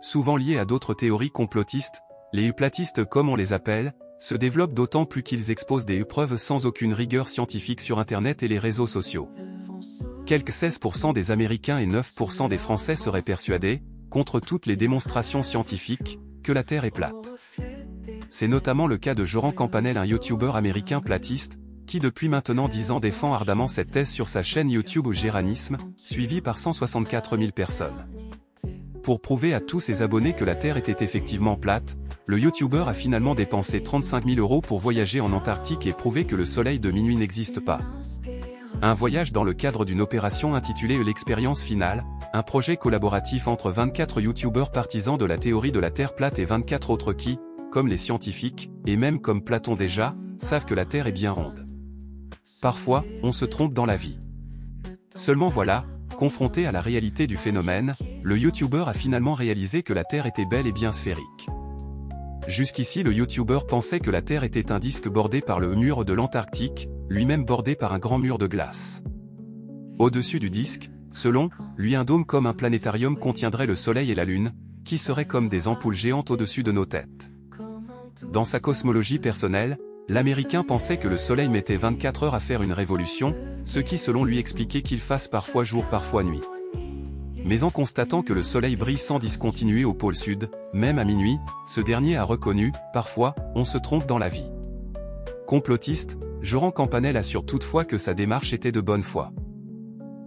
souvent liés à d'autres théories complotistes, les uplatistes comme on les appelle, se développent d'autant plus qu'ils exposent des preuves sans aucune rigueur scientifique sur Internet et les réseaux sociaux. Quelques 16% des Américains et 9% des Français seraient persuadés, contre toutes les démonstrations scientifiques, que la Terre est plate. C'est notamment le cas de Joran Campanella, un youtubeur américain platiste, qui depuis maintenant 10 ans défend ardemment cette thèse sur sa chaîne YouTube Géranisme, suivie par 164 000 personnes. Pour prouver à tous ses abonnés que la Terre était effectivement plate, le youtubeur a finalement dépensé 35 000 € pour voyager en Antarctique et prouver que le soleil de minuit n'existe pas. Un voyage dans le cadre d'une opération intitulée L'expérience finale, un projet collaboratif entre 24 youtubeurs partisans de la théorie de la Terre plate et 24 autres qui, comme les scientifiques, et même comme Platon déjà, savent que la Terre est bien ronde. Parfois, on se trompe dans la vie. Seulement voilà, confronté à la réalité du phénomène, le youtubeur a finalement réalisé que la Terre était bel et bien sphérique. Jusqu'ici le youtubeur pensait que la Terre était un disque bordé par le mur de l'Antarctique, lui-même bordé par un grand mur de glace. Au-dessus du disque, selon lui, un dôme comme un planétarium contiendrait le Soleil et la Lune, qui seraient comme des ampoules géantes au-dessus de nos têtes. Dans sa cosmologie personnelle, l'Américain pensait que le Soleil mettait 24 heures à faire une révolution, ce qui selon lui expliquait qu'il fasse parfois jour parfois nuit. Mais en constatant que le Soleil brille sans discontinuer au pôle sud, même à minuit, ce dernier a reconnu, parfois, on se trompe dans la vie. Complotiste, Joran Campanella assure toutefois que sa démarche était de bonne foi.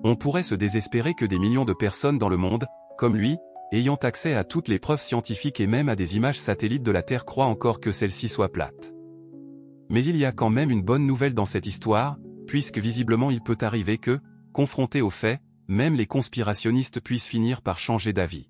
On pourrait se désespérer que des millions de personnes dans le monde, comme lui, ayant accès à toutes les preuves scientifiques et même à des images satellites de la Terre croient encore que celle-ci soit plate. Mais il y a quand même une bonne nouvelle dans cette histoire, puisque visiblement il peut arriver que, confrontés aux faits, même les conspirationnistes puissent finir par changer d'avis.